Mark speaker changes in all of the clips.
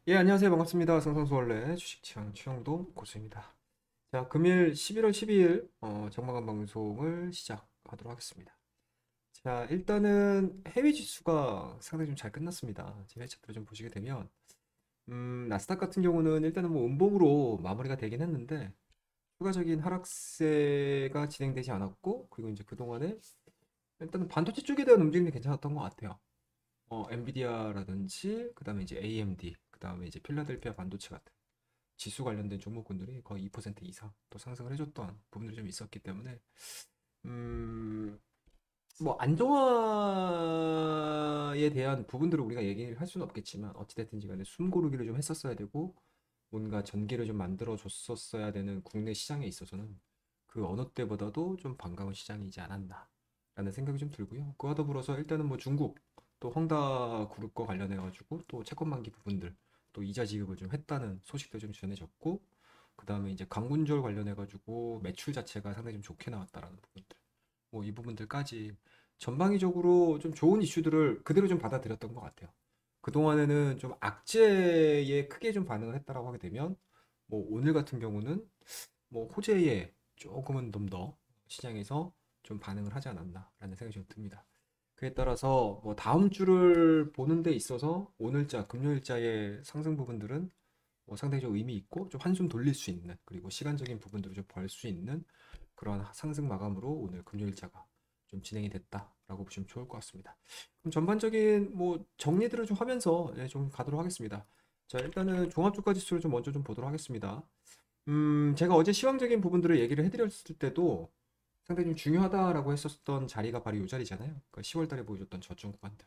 Speaker 1: 예, 안녕하세요. 반갑습니다. 상상수원래 주식시장 최영동 고수입니다. 자, 금일 11월 12일 정마감 방송을 시작하도록 하겠습니다. 자, 일단은 해외 지수가 상당히 좀 잘 끝났습니다. 지금 회차트를 좀 보시게 되면 나스닥 같은 경우는 일단은 뭐 음봉으로 마무리가 되긴 했는데 추가적인 하락세가 진행되지 않았고, 그리고 이제 그동안에 일단은 반도체 쪽에 대한 움직임이 괜찮았던 것 같아요. 엔비디아라든지 그다음에 이제 AMD, 그다음에 이제 필라델피아 반도체 같은 지수 관련된 종목군들이 거의 2% 이상 또 상승을 해줬던 부분들이 좀 있었기 때문에 음, 뭐 안정화에 대한 부분들을 우리가 얘기를 할 수는 없겠지만 어찌됐든지 간에 숨고르기를 좀 했었어야 되고 뭔가 전기를 좀 만들어 줬었어야 되는 국내 시장에 있어서는 그 어느 때보다도 좀 반가운 시장이지 않았나 라는 생각이 좀 들고요. 그와 더불어서 일단은 뭐 중국 또 헝다 그룹과 관련해 가지고 또 채권 만기 부분들 또 이자 지급을 좀 했다는 소식도 좀 전해졌고, 그 다음에 이제 광군절 관련해 가지고 매출 자체가 상당히 좀 좋게 나왔다라는 부분들, 뭐 이 부분들까지 전방위적으로 좀 좋은 이슈들을 그대로 좀 받아들였던 것 같아요. 그동안에는 좀 악재에 크게 좀 반응을 했다라고 하게 되면 뭐 오늘 같은 경우는 뭐 호재에 조금은 좀 더 시장에서 좀 반응을 하지 않았나라는 생각이 좀 듭니다. 그에 따라서 뭐 다음 주를 보는 데 있어서 오늘자 금요일자의 상승 부분들은 뭐 상당히 좀 의미 있고 좀 한숨 돌릴 수 있는, 그리고 시간적인 부분들을 좀 벌 수 있는 그런 상승 마감으로 오늘 금요일자가 좀 진행이 됐다라고 보시면 좋을 것 같습니다. 그럼 전반적인 뭐 정리들을 좀 하면서 좀 가도록 하겠습니다. 자, 일단은 종합주가 지수를 좀 먼저 좀 보도록 하겠습니다. 제가 어제 시황적인 부분들을 얘기를 해드렸을 때도 상당히 좀 중요하다라고 했었던 자리가 바로 이 자리잖아요. 그러니까 10월 달에 보여줬던 저점 구간들.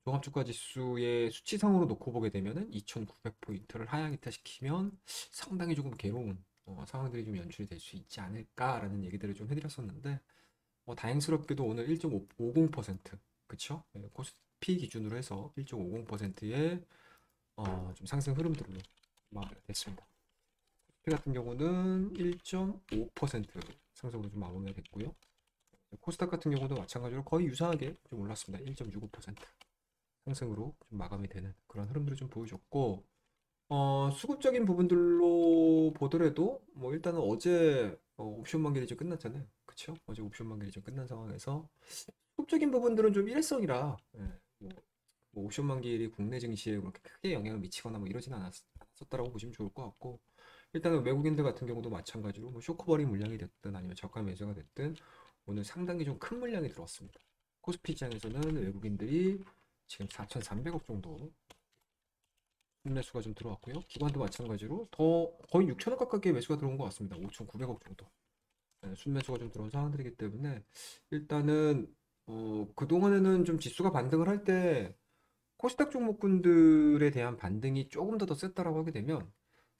Speaker 1: 종합주가 지수의 수치상으로 놓고 보게 되면은 2,900포인트를 하향 이탈시키면 상당히 조금 괴로운 상황들이 좀 연출이 될 수 있지 않을까라는 얘기들을 좀 해드렸었는데, 다행스럽게도 오늘 1.50%, 그쵸? 코스피 기준으로 해서 1.50%의 좀 상승 흐름들로 마무리가 됐습니다. 코스피 같은 경우는 1.5% 상승으로 좀 마무리가 됐고요. 코스닥 같은 경우도 마찬가지로 거의 유사하게 좀 올랐습니다. 1.65% 상승으로 좀 마감이 되는 그런 흐름들을 좀 보여줬고, 수급적인 부분들로 보더라도 뭐 일단은 어제 옵션 만기일이 좀 끝났잖아요. 그쵸? 어제 옵션 만기일이 좀 끝난 상황에서 수급적인 부분들은 좀 일회성이라, 뭐, 뭐 옵션 만기일이 국내 증시에 그렇게 크게 영향을 미치거나 뭐 이러진 않았었다라고 보시면 좋을 것 같고, 일단은 외국인들 같은 경우도 마찬가지로 뭐 쇼크버링 물량이 됐든 아니면 저가 매수가 됐든 오늘 상당히 좀 큰 물량이 들어왔습니다. 코스피 시장에서는 외국인들이 지금 4,300억 정도 매수가 좀 들어왔고요. 기관도 마찬가지로 더 거의 6천억 가깝게 매수가 들어온 것 같습니다. 5,900억 정도. 순매수가 좀 들어온 상황들이기 때문에 일단은 그동안에는 좀 지수가 반등을 할 때 코스닥 종목군들에 대한 반등이 조금 더 셌다라고 하게 되면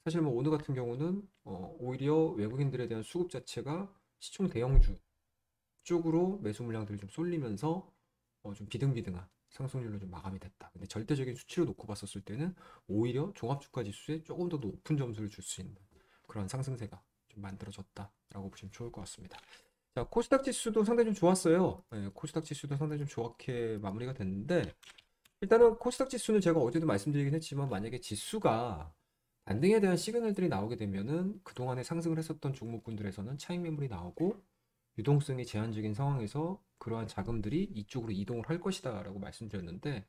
Speaker 1: 사실 뭐 오늘 같은 경우는 오히려 외국인들에 대한 수급 자체가 시총 대형주 쪽으로 매수 물량들이 좀 쏠리면서 좀 비등비등한 상승률로 좀 마감이 됐다. 근데 절대적인 수치로 놓고 봤었을 때는 오히려 종합주가 지수에 조금 더 높은 점수를 줄 수 있는 그런 상승세가 좀 만들어졌다라고 보시면 좋을 것 같습니다. 자, 코스닥 지수도 상당히 좀 좋았어요. 코스닥 지수도 상당히 좀 좋게 마무리가 됐는데, 일단은 코스닥 지수는 제가 어제도 말씀드리긴 했지만 만약에 지수가 반등에 대한 시그널들이 나오게 되면은 그동안에 상승을 했었던 종목군들에서는 차익 매물이 나오고 유동성이 제한적인 상황에서 그러한 자금들이 이쪽으로 이동을 할 것이다라고 말씀드렸는데,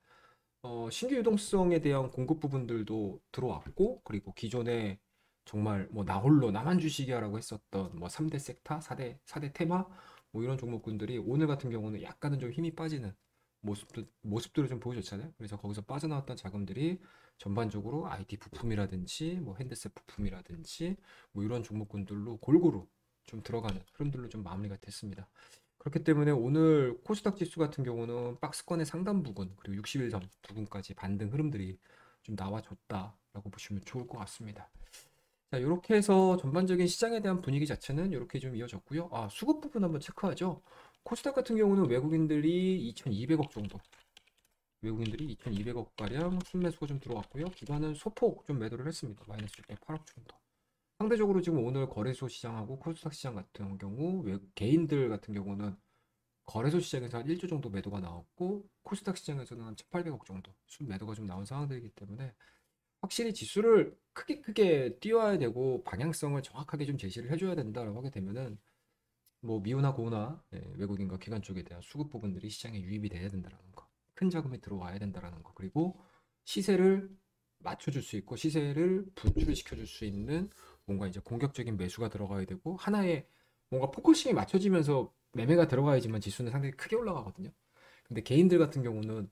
Speaker 1: 신규 유동성에 대한 공급 부분들도 들어왔고, 그리고 기존에 정말 뭐 나 홀로 나만 주식이야라고 했었던 뭐 3대 섹터, 4대 테마 뭐 이런 종목군들이 오늘 같은 경우는 약간은 좀 힘이 빠지는 모습들을 좀 보여줬잖아요. 그래서 거기서 빠져나왔던 자금들이 전반적으로 IT 부품이라든지 뭐 핸드셋 부품이라든지 뭐 이런 종목군들로 골고루 좀 들어가는 흐름들로 좀 마무리가 됐습니다. 그렇기 때문에 오늘 코스닥 지수 같은 경우는 박스권의 상단 부근 그리고 61선 부근까지 반등 흐름들이 좀 나와줬다라고 보시면 좋을 것 같습니다. 자, 이렇게 해서 전반적인 시장에 대한 분위기 자체는 이렇게 좀 이어졌고요. 수급 부분 한번 체크하죠. 코스닥 같은 경우는 외국인들이 2,200억 정도, 외국인들이 2,200억 가량 순매수가 좀 들어왔고요. 기관은 소폭 좀 매도를 했습니다. 마이너스 608억 정도. 상대적으로 지금 오늘 거래소 시장하고 코스닥 시장 같은 경우 개인들 같은 경우는 거래소 시장에서 한 1조 정도 매도가 나왔고 코스닥 시장에서는 한 1,800억 정도 순 매도가 좀 나온 상황들이기 때문에 확실히 지수를 크게 띄워야 되고 방향성을 정확하게 좀 제시를 해줘야 된다라고 하게 되면은 뭐 미우나 고우나 외국인과 기관 쪽에 대한 수급 부분들이 시장에 유입이 돼야 된다라는 거, 큰 자금이 들어와야 된다라는 거, 그리고 시세를 맞춰줄 수 있고 시세를 분출시켜 줄 수 있는 뭔가 이제 공격적인 매수가 들어가야 되고 하나의 뭔가 포커싱이 맞춰지면서 매매가 들어가야지만 지수는 상당히 크게 올라가거든요. 근데 개인들 같은 경우는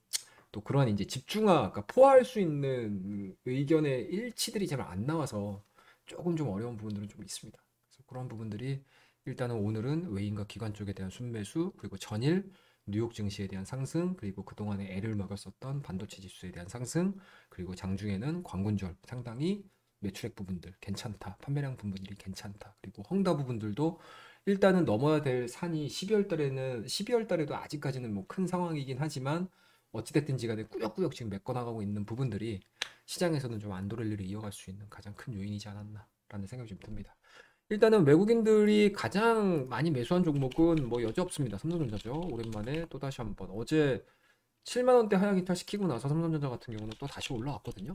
Speaker 1: 또 그러한 이제 집중화, 그러니까 포화할 수 있는 의견의 일치들이 잘 안 나와서 조금 좀 어려운 부분들은 좀 있습니다. 그래서 그런 부분들이 일단은 오늘은 외인과 기관 쪽에 대한 순매수, 그리고 전일 뉴욕 증시에 대한 상승, 그리고 그동안에 애를 먹였었던 반도체 지수에 대한 상승, 그리고 장중에는 광군절 상당히 매출액 부분들 괜찮다, 판매량 부분들이 괜찮다, 그리고 헝다 부분들도 일단은 넘어야 될 산이 12월 달에도 아직까지는 뭐 큰 상황이긴 하지만 어찌됐든지 간에 꾸역꾸역 지금 메꿔나가고 있는 부분들이 시장에서는 좀 안도렐리를 이어갈 수 있는 가장 큰 요인이지 않았나라는 생각이 좀 듭니다. 일단은 외국인들이 가장 많이 매수한 종목은 뭐 여지없습니다. 삼성전자죠. 오랜만에 또 다시 한번 어제 7만 원대 하향 이탈시키고 나서 삼성전자 같은 경우는 또 다시 올라왔거든요.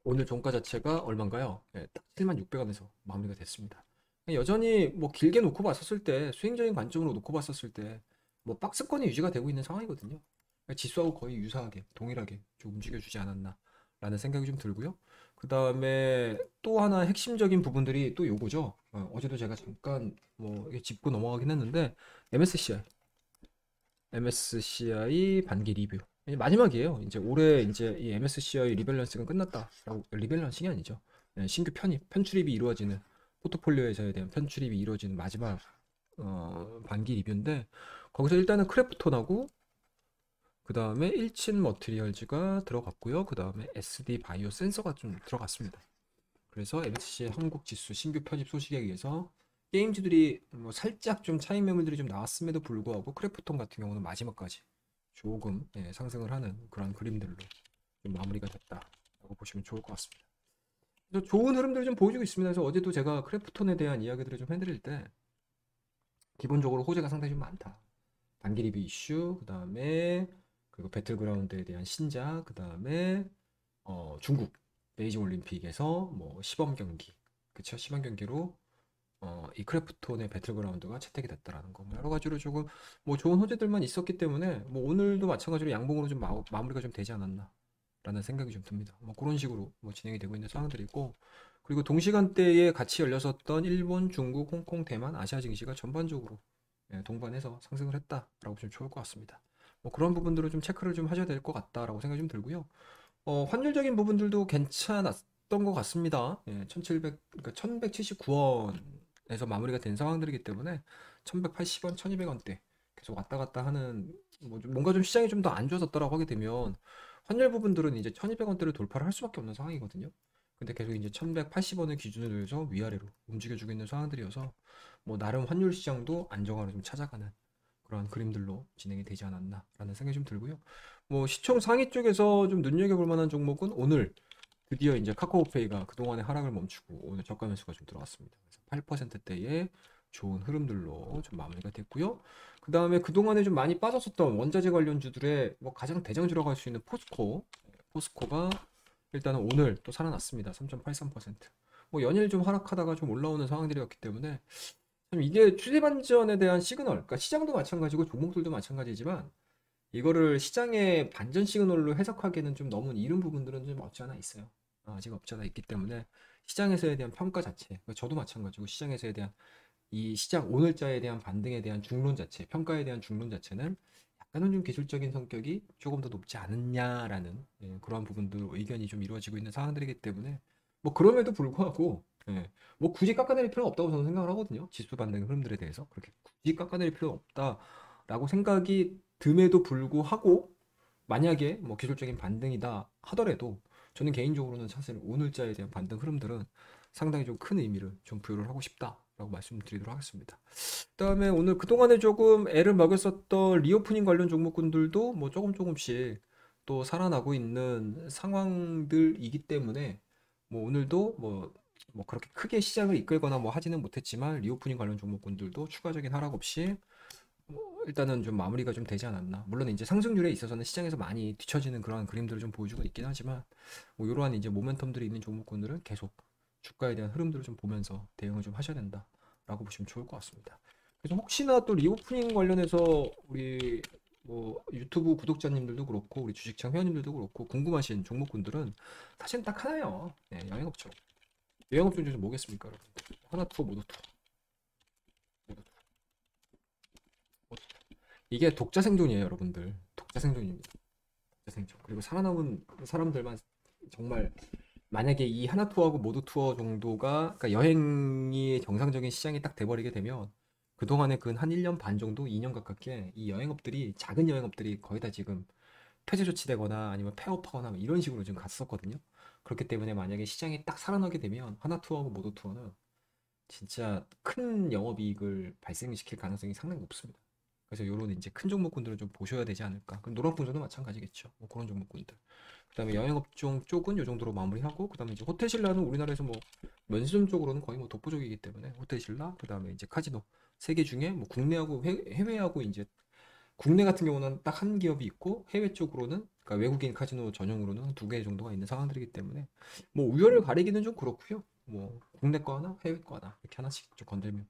Speaker 1: 오늘 종가 자체가 얼마인가요? 네, 딱 7만 600원에서 마무리가 됐습니다. 여전히 뭐 길게 놓고 봤었을 때 수익적인 관점으로 놓고 봤었을 때 뭐 박스권이 유지가 되고 있는 상황이거든요. 지수하고 거의 유사하게 동일하게 좀 움직여주지 않았나라는 생각이 좀 들고요. 그 다음에 또 하나 핵심적인 부분들이 또 요거죠. 어제도 제가 잠깐 뭐 짚고 넘어가긴 했는데 MSCI 반기 리뷰. 이제 마지막이에요. 이제 올해 이제 이 MSCI 리밸런싱은 끝났다라고, 리밸런싱이 아니죠. 신규 편출입이 이루어지는 포트폴리오에서에 대한 편출입이 이루어지는 마지막 반기 리뷰인데 거기서 일단은 크래프톤하고 그 다음에 일친 머티리얼즈가 들어갔고요. 그 다음에 SD 바이오 센서가 좀 들어갔습니다. 그래서 MSCI 한국 지수 신규 편입 소식에 의해서 게임즈들이 뭐 살짝 좀 차익 매물들이 좀 나왔음에도 불구하고 크래프톤 같은 경우는 마지막까지 조금 상승을 하는 그런 그림들로 좀 마무리가 됐다라고 보시면 좋을 것 같습니다. 그래서 좋은 흐름들을 좀 보여주고 있습니다. 그래서 어제도 제가 크래프톤에 대한 이야기들을 좀 해드릴 때 기본적으로 호재가 상당히 좀 많다. 단기 리뷰 이슈, 그 다음에 그리고 배틀그라운드에 대한 신작, 그 다음에 중국 베이징 올림픽에서 뭐 시범 경기, 그쵸? 시범 경기로 이 크래프톤의 배틀그라운드가 채택이 됐다라는 거, 뭐 여러 가지로 조금 뭐 좋은 호재들만 있었기 때문에 뭐 오늘도 마찬가지로 양봉으로 좀 마무리가 좀 되지 않았나라는 생각이 좀 듭니다. 뭐 그런 식으로 뭐 진행이 되고 있는 상황들이 있고, 그리고 동시간대에 같이 열렸었던 일본, 중국, 홍콩, 대만, 아시아 증시가 전반적으로 동반해서 상승을 했다라고 보시면 좋을 것 같습니다. 뭐 그런 부분들을 좀 체크를 좀 하셔야 될 것 같다라고 생각이 좀 들고요. 환율적인 부분들도 괜찮았던 것 같습니다. 1700, 그러니까 1179원에서 마무리가 된 상황들이기 때문에 1180원, 1200원대 계속 왔다 갔다 하는 뭔가 좀 시장이 좀 더 안 좋아졌다라고 하게 되면 환율 부분들은 이제 1200원대를 돌파를 할 수밖에 없는 상황이거든요. 근데 계속 이제 1180원을 기준으로 해서 위아래로 움직여주고 있는 상황들이어서 뭐 나름 환율 시장도 안정화를 좀 찾아가는 그런 그림들로 진행이 되지 않았나라는 생각이 좀 들고요. 뭐 시총 상위 쪽에서 좀 눈여겨볼 만한 종목은 오늘 드디어 이제 카카오페이가 그동안의 하락을 멈추고 오늘 저가 매수가 좀 들어왔습니다. 그래서 8%대의 좋은 흐름들로 좀 마무리가 됐고요. 그 다음에 그동안에 좀 많이 빠졌었던 원자재 관련주들의 뭐 가장 대장주라고 할 수 있는 포스코가 일단은 오늘 또 살아났습니다. 3.83%. 뭐 연일 좀 하락하다가 좀 올라오는 상황들이었기 때문에 참 이게 추세 반전에 대한 시그널, 그러니까 시장도 마찬가지고 종목들도 마찬가지지만 이거를 시장의 반전 시그널로 해석하기에는 좀 너무 이른 부분들은 좀 없지 않아 있어요. 아직 없지 않아 있기 때문에 시장에서에 대한 평가 자체, 그러니까 저도 마찬가지고 시장에서에 대한 이 시장 오늘자에 대한 반등에 대한 중론 자체, 평가에 대한 중론 자체는 약간은 좀 기술적인 성격이 조금 더 높지 않느냐라는 그러한 부분들 의견이 좀 이루어지고 있는 상황들이기 때문에 뭐 그럼에도 불구하고 뭐 굳이 깎아내릴 필요는 없다고 저는 생각을 하거든요. 지수 반등 흐름들에 대해서 그렇게 굳이 깎아내릴 필요는 없다라고 생각이 듬에도 불구하고 만약에 뭐 기술적인 반등이다 하더라도 저는 개인적으로는 사실 오늘자에 대한 반등 흐름들은 상당히 좀 큰 의미를 좀 부여를 하고 싶다라고 말씀드리도록 하겠습니다. 그다음에 오늘 그동안에 조금 애를 먹였었던 리오프닝 관련 종목군들도 뭐 조금씩 또 살아나고 있는 상황들이기 때문에 뭐 오늘도 뭐 그렇게 크게 시장을 이끌거나 뭐 하지는 못했지만 리오프닝 관련 종목군들도 추가적인 하락 없이 일단은 좀 마무리가 좀 되지 않았나. 물론 이제 상승률에 있어서는 시장에서 많이 뒤처지는 그런 그림들을 좀 보여주고 있긴 하지만 뭐 이러한 이제 모멘텀들이 있는 종목군들은 계속 주가에 대한 흐름들을 좀 보면서 대응을 좀 하셔야 된다라고 보시면 좋을 것 같습니다. 그래서 혹시나 또 리오프닝 관련해서 우리 뭐 유튜브 구독자님들도 그렇고 우리 주식창 회원님들도 그렇고 궁금하신 종목군들은 사실 딱 하나예요. 네, 여행업종. 여행업종 중에서 뭐겠습니까, 여러분? 하나투어, 모더투어. 모더투어. 이게 독자 생존이에요, 여러분들. 독자 생존입니다. 독자 생존. 그리고 살아남은 사람들만 정말 만약에 이 하나 투어하고 모두 투어 정도가 그러니까 여행이 정상적인 시장이 딱 돼버리게 되면 그동안에 근 한 1년 반 정도, 2년 가깝게 이 여행업들이 작은 여행업들이 거의 다 지금 폐쇄 조치되거나 아니면 폐업하거나 뭐 이런 식으로 지금 갔었거든요. 그렇기 때문에 만약에 시장이 딱 살아나게 되면 하나 투어하고 모두 투어는 진짜 큰 영업이익을 발생시킬 가능성이 상당히 높습니다. 그래서 요런 이제 큰 종목군들을 좀 보셔야 되지 않을까. 그럼 노란풍선도 마찬가지겠죠. 뭐 그런 종목군들. 그다음에 여행업종 쪽은 요 정도로 마무리하고 그다음에 이제 호텔신라는 우리나라에서 뭐 면세점 쪽으로는 거의 뭐 독보적이기 때문에 호텔신라 그다음에 이제 카지노 세 개 중에 뭐 국내하고 해외하고 이제 국내 같은 경우는 딱 한 기업이 있고 해외 쪽으로는 그러니까 외국인 카지노 전용으로는 두 개 정도가 있는 상황들이기 때문에 뭐 우열을 가리기는 좀 그렇고요. 뭐 국내 거 하나 해외 거 하나 이렇게 하나씩 좀 건들면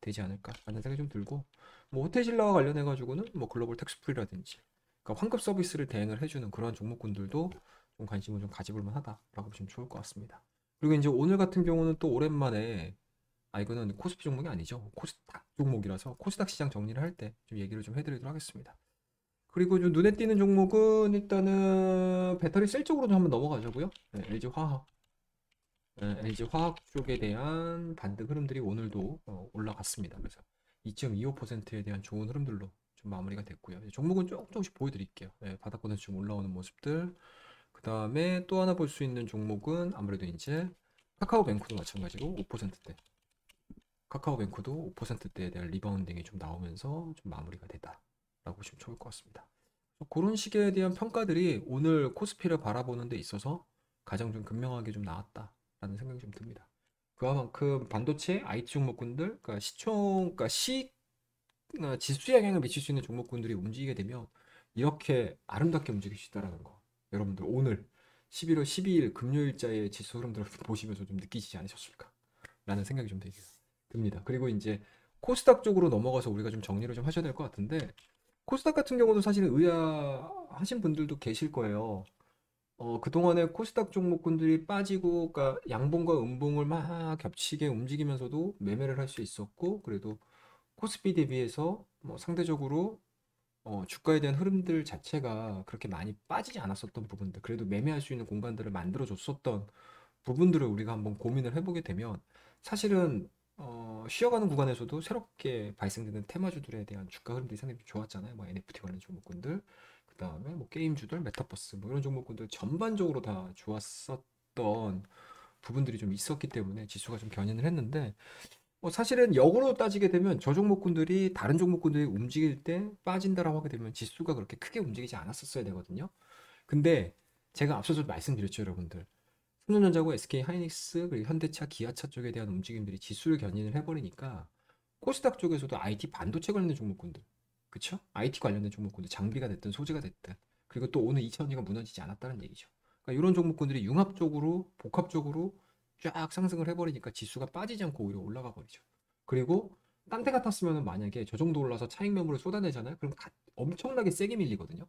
Speaker 1: 되지 않을까라는 생각이 좀 들고 뭐 호텔신라와 관련해 가지고는 뭐 글로벌 텍스프리라든지 그러니까 환급 서비스를 대행을 해주는 그런 종목군들도 좀 관심을 좀 가져볼 만하다라고 보시면 좋을 것 같습니다. 그리고 이제 오늘 같은 경우는 또 오랜만에 이거는 코스피 종목이 아니죠. 코스닥 종목이라서 코스닥 시장 정리를 할 때 좀 얘기를 좀 해드리도록 하겠습니다. 그리고 좀 눈에 띄는 종목은 일단은 배터리 셀 쪽으로 좀 한번 넘어가자고요. 네, LG화학. 네, LG화학 쪽에 대한 반등 흐름들이 오늘도 올라갔습니다. 그래서 2.25%에 대한 좋은 흐름들로 좀 마무리가 됐고요. 종목은 조금씩 보여드릴게요. 네, 바닥권에서 좀 올라오는 모습들. 그 다음에 또 하나 볼 수 있는 종목은 아무래도 이제 카카오뱅크도 마찬가지로 5%대. 카카오뱅크도 5%대에 대한 리바운딩이 좀 나오면서 좀 마무리가 됐다라고 보시면 좋을 것 같습니다. 그런 식에 대한 평가들이 오늘 코스피를 바라보는 데 있어서 가장 좀 극명하게 좀 나왔다라는 생각이 좀 듭니다. 그와 만큼 반도체 IT 종목군들, 그러니까 그러니까 지수 영향을 미칠 수 있는 종목군들이 움직이게 되면 이렇게 아름답게 움직일 수 있다라는 거. 여러분들 오늘 11월 12일 금요일자의 지수 흐름들을 보시면서 좀 느끼시지 않으셨을까? 라는 생각이 좀 듭니다. 그리고 이제 코스닥 쪽으로 넘어가서 우리가 좀 정리를 좀 하셔야 될 것 같은데 코스닥 같은 경우도 사실은 의아하신 분들도 계실 거예요. 그동안에 코스닥 종목군들이 빠지고, 그러니까 양봉과 음봉을 막 겹치게 움직이면서도 매매를 할 수 있었고, 그래도 코스피 대비해서 뭐 상대적으로 주가에 대한 흐름들 자체가 그렇게 많이 빠지지 않았었던 부분들, 그래도 매매할 수 있는 공간들을 만들어 줬었던 부분들을 우리가 한번 고민을 해보게 되면 사실은 쉬어가는 구간에서도 새롭게 발생되는 테마주들에 대한 주가 흐름들이 상당히 좋았잖아요. 뭐 NFT 관련 종목군들, 그 다음에 뭐 게임주들, 메타버스 뭐 이런 종목군들 전반적으로 다 좋았었던 부분들이 좀 있었기 때문에 지수가 좀 견인을 했는데 사실은 역으로 따지게 되면 저 종목군들이 다른 종목군들이 움직일 때 빠진다라고 하게 되면 지수가 그렇게 크게 움직이지 않았었어야 되거든요. 근데 제가 앞서서 말씀드렸죠, 여러분들. 삼성전자고 SK 하이닉스 그리고 현대차, 기아차 쪽에 대한 움직임들이 지수를 견인을 해버리니까 코스닥 쪽에서도 IT 반도체 관련된 종목군들, 그쵸? IT 관련된 종목군들, 장비가 됐든 소재가 됐든 그리고 또 오늘 2차전지가 무너지지 않았다는 얘기죠. 그러니까 이런 종목군들이 융합적으로 복합적으로 쫙 상승을 해버리니까 지수가 빠지지 않고 오히려 올라가 버리죠. 그리고 딴 데 같았으면 만약에 저 정도 올라서 차익 매물을 쏟아내잖아요. 그럼 엄청나게 세게 밀리거든요.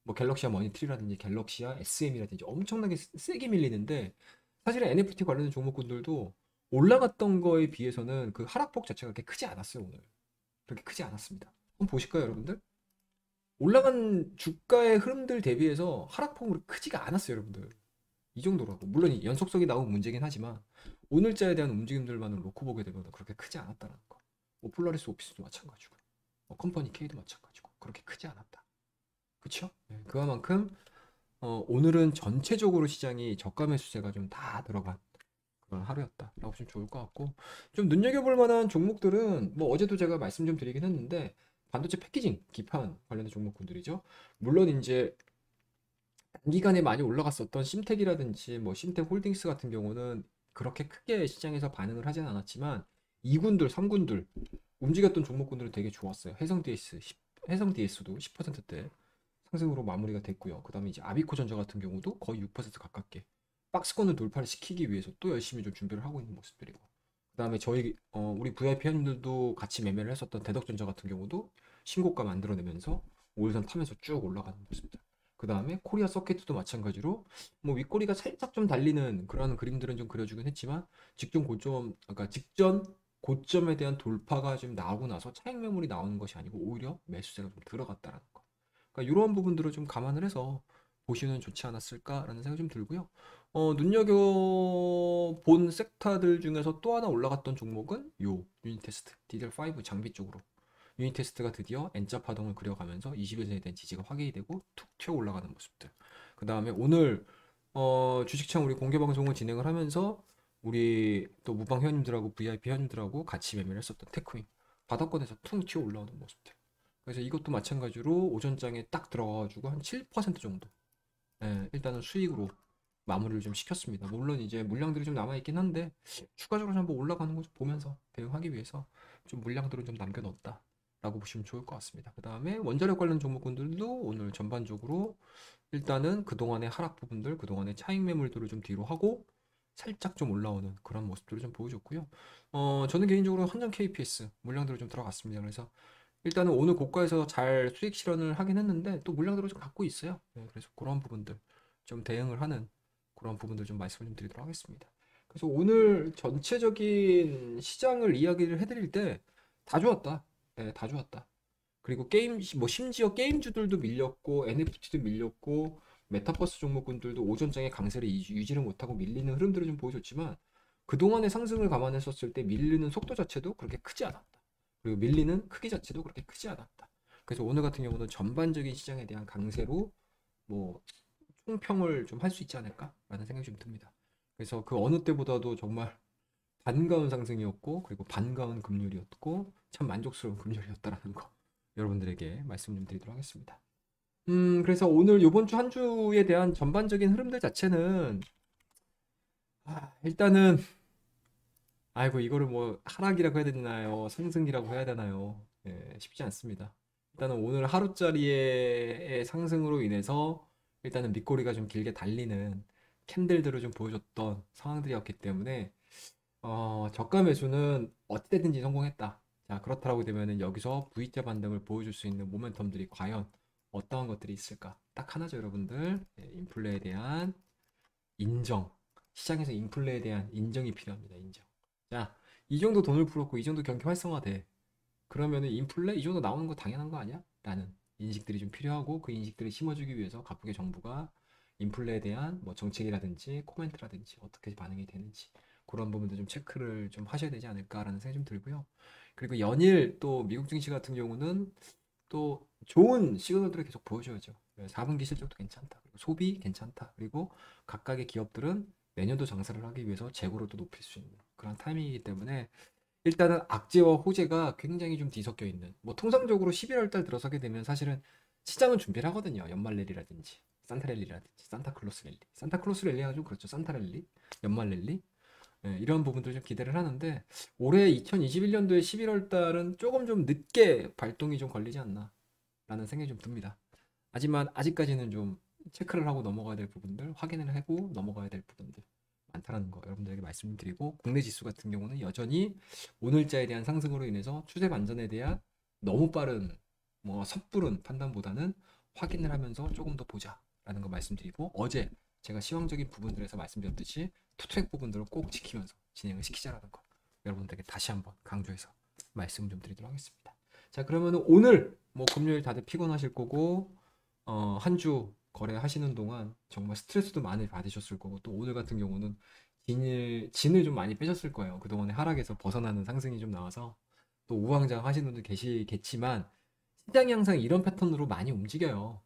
Speaker 1: 뭐 갤럭시아 머니트리라든지 갤럭시아 SM이라든지 엄청나게 세게 밀리는데 사실은 NFT 관련된 종목군들도 올라갔던 거에 비해서는 그 하락폭 자체가 그렇게 크지 않았어요, 오늘. 그렇게 크지 않았습니다. 한번 보실까요, 여러분들? 올라간 주가의 흐름들 대비해서 하락폭으로 크지가 않았어요, 여러분들. 이 정도라고. 물론 이 연속성이 나온 문제긴 하지만 오늘자에 대한 움직임들만을 놓고 보게 되면 그렇게 크지 않았다는 거. 뭐 폴라리스 오피스도 마찬가지고, 컴퍼니 K도 마찬가지고 그렇게 크지 않았다. 그쵸? 네, 그만큼 오늘은 전체적으로 시장이 저가 매수세가 좀 다 들어간 그런 하루였다라고 보시면 좋을 것 같고 좀 눈여겨볼 만한 종목들은 뭐 어제도 제가 말씀 좀 드리긴 했는데 반도체 패키징 기판 관련된 종목군들이죠. 물론 이제 단기간에 많이 올라갔었던 심텍이라든지 뭐 심텍 홀딩스 같은 경우는 그렇게 크게 시장에서 반응을 하진 않았지만 2군들, 3군들 움직였던 종목군들은 되게 좋았어요. 해성 DS도 10%대 상승으로 마무리가 됐고요. 그다음에 이제 아비코전자 같은 경우도 거의 6% 가깝게 박스권을 돌파를 시키기 위해서 또 열심히 좀 준비를 하고 있는 모습들이고. 그다음에 우리 VIP 회원님들도 같이 매매를 했었던 대덕전자 같은 경우도 신고가 만들어내면서 5일선 타면서 쭉 올라가는 모습들. 그다음에 코리아 서킷도 마찬가지로 뭐 윗꼬리가 살짝 좀 달리는 그런 그림들은 좀 그려주긴 했지만 직전 고점에 대한 돌파가 좀 나오고 나서 차익 매물이 나오는 것이 아니고 오히려 매수세가 좀 들어갔다라는 거. 그러니까 이러한 부분들을 좀 감안을 해서 보시면 좋지 않았을까라는 생각이 좀 들고요. 눈여겨본 섹터들 중에서 또 하나 올라갔던 종목은 유니테스트, DDR5 장비 쪽으로. 유니테스트가 드디어 N자 파동을 그려가면서 21선에 대한 지지가 확인이 되고 툭 튀어 올라가는 모습들. 그 다음에 오늘 주식창 우리 공개 방송을 진행을 하면서 우리 또 무방 회원님들하고 VIP 회원님들하고 같이 매매를 했었던 테크윈 바닥권에서 퉁 튀어 올라오는 모습들. 그래서 이것도 마찬가지로 오전장에 딱 들어가가지고 한 7% 정도 일단은 수익으로 마무리를 좀 시켰습니다. 물론 이제 물량들이 좀 남아있긴 한데 추가적으로 좀 한번 올라가는 거 좀 보면서 대응하기 위해서 좀 물량들을 좀 남겨놓았다 라고 보시면 좋을 것 같습니다. 그 다음에 원자력 관련 종목군들도 오늘 전반적으로 일단은 그동안의 하락 부분들, 그동안의 차익 매물들을 좀 뒤로 하고 살짝 좀 올라오는 그런 모습들을 좀 보여줬고요. 저는 개인적으로 한정 KPS 물량들을 좀 들어갔습니다. 그래서 일단은 오늘 고가에서 잘 수익 실현을 하긴 했는데 또 물량들을 좀 갖고 있어요. 그래서 그런 부분들 좀 대응을 하는 그런 부분들 좀 말씀을 좀 드리도록 하겠습니다. 그래서 오늘 전체적인 시장을 이야기를 해드릴 때 다 좋았다. 다 좋았다. 그리고 뭐 심지어 게임주들도 밀렸고 NFT도 밀렸고 메타버스 종목군들도 오전장의 강세를 유지를 못하고 밀리는 흐름들을 좀 보여줬지만 그동안의 상승을 감안했었을 때 밀리는 속도 자체도 그렇게 크지 않았다. 그리고 밀리는 크기 자체도 그렇게 크지 않았다. 그래서 오늘 같은 경우는 전반적인 시장에 대한 강세로 뭐 총평을 좀 할 수 있지 않을까라는 생각이 좀 듭니다. 그래서 그 어느 때보다도 정말 반가운 상승이었고 그리고 반가운 금요일이었고 참 만족스러운 금요일이었다라는 거 여러분들에게 말씀 좀 드리도록 하겠습니다. 그래서 오늘 요번 주 한 주에 대한 전반적인 흐름들 자체는 일단은 아이고 이거를 뭐 하락이라고 해야 되나요? 상승이라고 해야 되나요? 쉽지 않습니다. 일단은 오늘 하루짜리의 상승으로 인해서 일단은 밑꼬리가 좀 길게 달리는 캔들들을 좀 보여줬던 상황들이었기 때문에 저가 매수는 어찌됐든지 성공했다. 자, 그렇다고 되면은 여기서 V자 반등을 보여줄 수 있는 모멘텀들이 과연 어떠한 것들이 있을까? 딱 하나죠, 여러분들. 인플레에 대한 인정. 시장에서 인플레에 대한 인정이 필요합니다, 인정. 자, 이 정도 돈을 풀었고, 이 정도 경기 활성화돼. 그러면은 인플레? 이 정도 나오는 거 당연한 거 아니야? 라는 인식들이 좀 필요하고, 그 인식들을 심어주기 위해서 각국의 정부가 인플레에 대한 뭐 정책이라든지 코멘트라든지 어떻게 반응이 되는지 그런 부분도 좀 체크를 좀 하셔야 되지 않을까라는 생각이 좀 들고요. 그리고 연일 또 미국 증시 같은 경우는 또 좋은 시그널들을 계속 보여줘야죠. 4분기 실적도 괜찮다. 그리고 소비 괜찮다. 그리고 각각의 기업들은 내년도 장사를 하기 위해서 재고를 또 높일 수 있는 그런 타이밍이기 때문에 일단은 악재와 호재가 굉장히 좀 뒤섞여 있는 뭐 통상적으로 11월 달 들어서게 되면 사실은 시장은 준비를 하거든요. 연말 랠리라든지 산타랠리라든지 산타클로스 랠리 산타클로스 랠리가 좀 그렇죠. 산타랠리 연말 랠리 이런 부분들 좀 기대를 하는데 올해 2021년도에 11월 달은 조금 좀 늦게 발동이 좀 걸리지 않나 라는 생각이 좀 듭니다. 하지만 아직까지는 좀 체크를 하고 넘어가야 될 부분들, 확인을 하고 넘어가야 될 부분들 많다라는 거 여러분들에게 말씀드리고 국내 지수 같은 경우는 여전히 오늘자에 대한 상승으로 인해서 추세 반전에 대한 너무 빠른 뭐 섣부른 판단보다는 확인을 하면서 조금 더 보자라는 거 말씀드리고 어제 제가 시황적인 부분들에서 말씀드렸듯이 투트랙 부분들을 꼭 지키면서 진행을 시키자라는 거 여러분들에게 다시 한번 강조해서 말씀 좀 드리도록 하겠습니다. 자 그러면 오늘 뭐 금요일 다들 피곤하실 거고 한 주 거래하시는 동안 정말 스트레스도 많이 받으셨을 거고 또 오늘 같은 경우는 진을 좀 많이 빼셨을 거예요. 그동안의 하락에서 벗어나는 상승이 좀 나와서 또 우왕좌왕 하시는 분들 계시겠지만 시장이 항상 이런 패턴으로 많이 움직여요.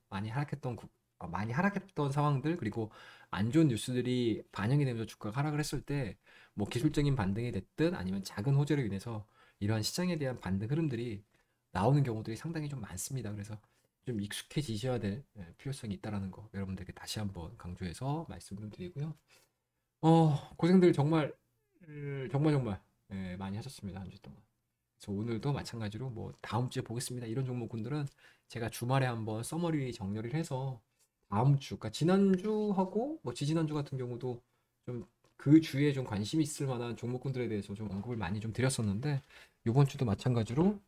Speaker 1: 많이 하락했던 상황들 그리고 안 좋은 뉴스들이 반영이 되면서 주가가 하락을 했을 때 뭐 기술적인 반등이 됐든 아니면 작은 호재로 인해서 이러한 시장에 대한 반등 흐름들이 나오는 경우들이 상당히 좀 많습니다. 그래서 좀 익숙해지셔야 될 필요성이 있다라는 거 여러분들에게 다시 한번 강조해서 말씀을 드리고요. 고생들 정말 정말 많이 하셨습니다. 한 주 동안. 그래서 오늘도 마찬가지로 뭐 다음 주에 보겠습니다. 이런 종목군들은 제가 주말에 한번 서머리 정리를 해서 다음 주, 그러니까 지난주하고 뭐 지지난주 같은 경우도 좀 그 주에 좀 관심 있을 만한 종목군들에 대해서 좀 언급을 많이 좀 드렸었는데 이번 주도 마찬가지로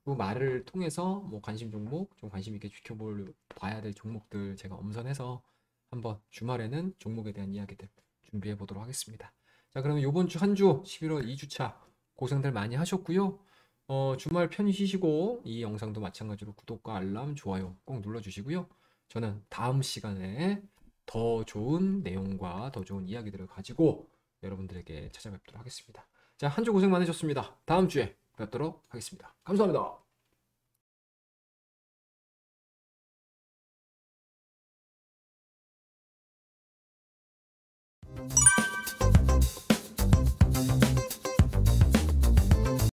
Speaker 1: 그 말을 통해서 뭐 관심 종목, 좀 관심 있게 지켜볼 봐야 될 종목들 제가 엄선해서 한번 주말에는 종목에 대한 이야기들 준비해 보도록 하겠습니다. 자, 그러면 이번 주 한 주 11월 2주차 고생들 많이 하셨고요. 주말 편히 쉬시고 이 영상도 마찬가지로 구독과 알람, 좋아요 꼭 눌러주시고요. 저는 다음 시간에 더 좋은 내용과 더 좋은 이야기들을 가지고 여러분들에게 찾아뵙도록 하겠습니다. 자, 한 주 고생 많으셨습니다. 다음 주에 뵙도록 하겠습니다. 감사합니다.